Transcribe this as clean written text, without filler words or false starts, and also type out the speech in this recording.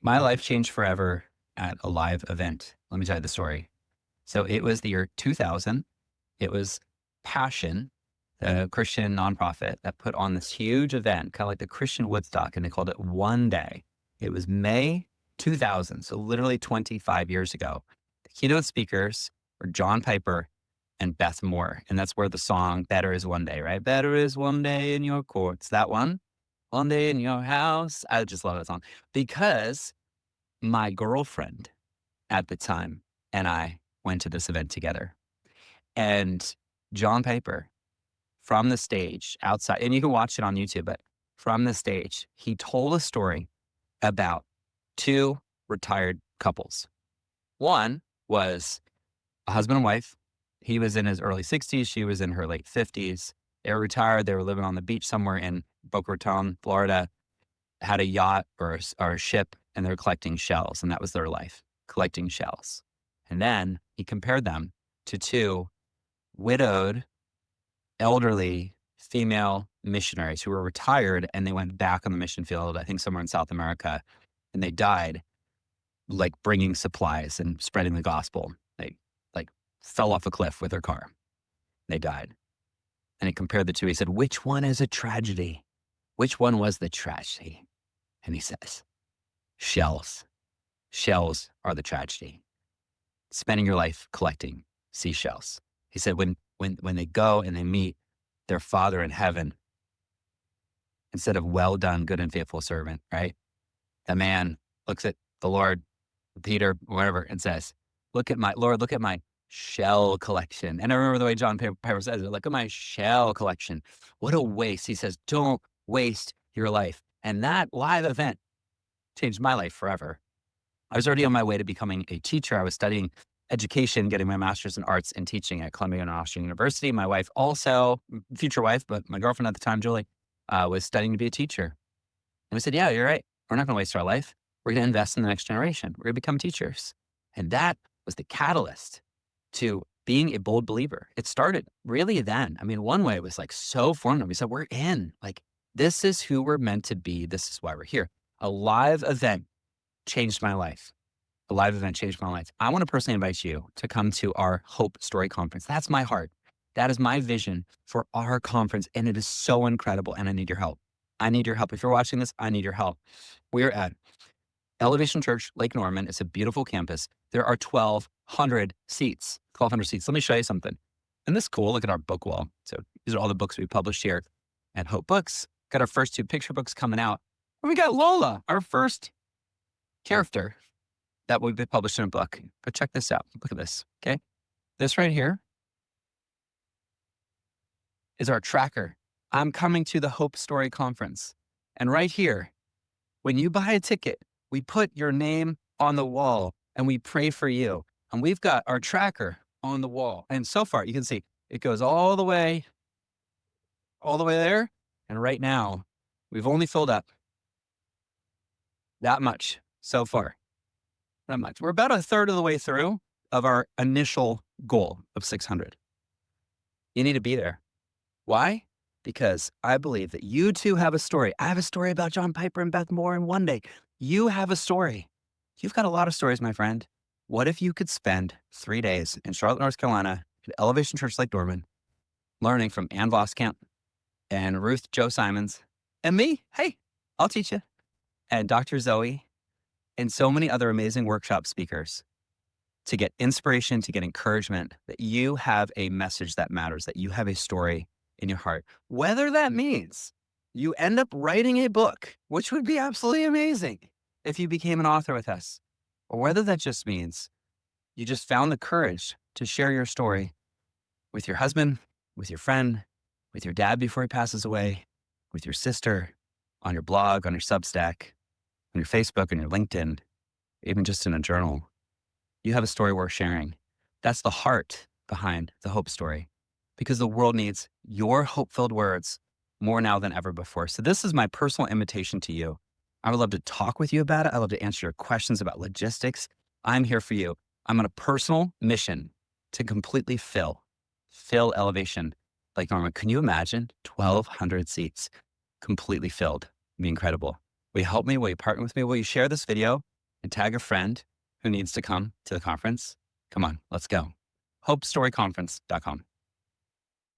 My life changed forever at a live event. Let me tell you the story. So it was the year 2000. It was Passion, the Christian nonprofit that put on this huge event, kind of like the Christian Woodstock, and they called it One Day. It was May 2000, so literally 25 years ago. The keynote speakers were John Piper and Beth Moore. And that's where the song Better is One Day, right? Better is one day in your courts. That one day in your house. I just love that song because my girlfriend at the time and I went to this event together. And John Piper from the stage outside, and you can watch it on YouTube, but from the stage, he told a story about two retired couples. One was a husband and wife. He was in his early 60s. She was in her late 50s. They were retired. They were living on the beach somewhere in Boca Raton, Florida, had a yacht or a ship, and they were collecting shells. And that was their life, collecting shells. And then he compared them to two widowed, elderly female missionaries who were retired, and they went back on the mission field, I think somewhere in South America, and they died like bringing supplies and spreading the gospel. They like fell off a cliff with their car. They died. And he compared the two. He said, which one is a tragedy? Which one was the tragedy? And he says, shells. Shells are the tragedy. Spending your life collecting seashells. He said, when they go and they meet their Father in heaven, instead of well done, good and faithful servant, right? The man looks at the Lord, Peter, whatever, and says, look at my shell collection. And I remember the way John Piper says it, look at my shell collection. What a waste. He says, don't waste your life. And that live event changed my life forever. I was already on my way to becoming a teacher. I was studying education, getting my master's in arts and teaching at Columbia and Austrian University. My wife also, future wife, but my girlfriend at the time, Julie, was studying to be a teacher. And we said, yeah, you're right. We're not going to waste our life. We're going to invest in the next generation. We're going to become teachers. And that was the catalyst to being a bold believer. It started really then. I mean, one way it was like so formative. We said, we're in. Like, this is who we're meant to be. This is why we're here. A live event changed my life. A live event changed my life. I want to personally invite you to come to our Hope Story Conference. That's my heart. That is my vision for our conference. And it is so incredible. And I need your help. I need your help. If you're watching this, I need your help. We're at Elevation Church, Lake Norman. It's a beautiful campus. There are 1,200 seats. 1,200 seats. Let me show you something. And this is cool. Look at our book wall. So these are all the books we published here at Hope Books. Got our first two picture books coming out. And we got Lola, our first character that will be published in a book. Go check this out. Look at this. Okay. This right here is our tracker. I'm coming to the Hope Story Conference. And right here, when you buy a ticket, we put your name on the wall and we pray for you. And we've got our tracker on the wall. And so far, you can see it goes all the way there. And right now, we've only filled up that much so far. Not much. We're about a third of the way through of our initial goal of 600. You need to be there. Why? Because I believe that you too have a story. I have a story about John Piper and Beth Moore in one day. You have a story. You've got a lot of stories, my friend. What if you could spend 3 days in Charlotte, North Carolina at Elevation Church Lake Norman, learning from Ann Voskamp and Ruth Joe Simons and me? Hey, I'll teach you. And Dr. Zoe and so many other amazing workshop speakers to get inspiration, to get encouragement, that you have a message that matters, that you have a story in your heart. Whether that means you end up writing a book, which would be absolutely amazing if you became an author with us, or whether that just means you just found the courage to share your story with your husband, with your friend, with your dad before he passes away, with your sister, on your blog, on your Substack, on your Facebook, on your LinkedIn, even just in a journal. You have a story worth sharing. That's the heart behind the Hope Story, because the world needs your hope-filled words more now than ever before. So this is my personal invitation to you. I would love to talk with you about it. I love to answer your questions about logistics. I'm here for you. I'm on a personal mission to completely fill Elevation Lake Norman. Can you imagine 1,200 seats completely filled? It'd be incredible. Will you help me? Will you partner with me? Will you share this video and tag a friend who needs to come to the conference. Come on, let's go. HopeStoryConference.com.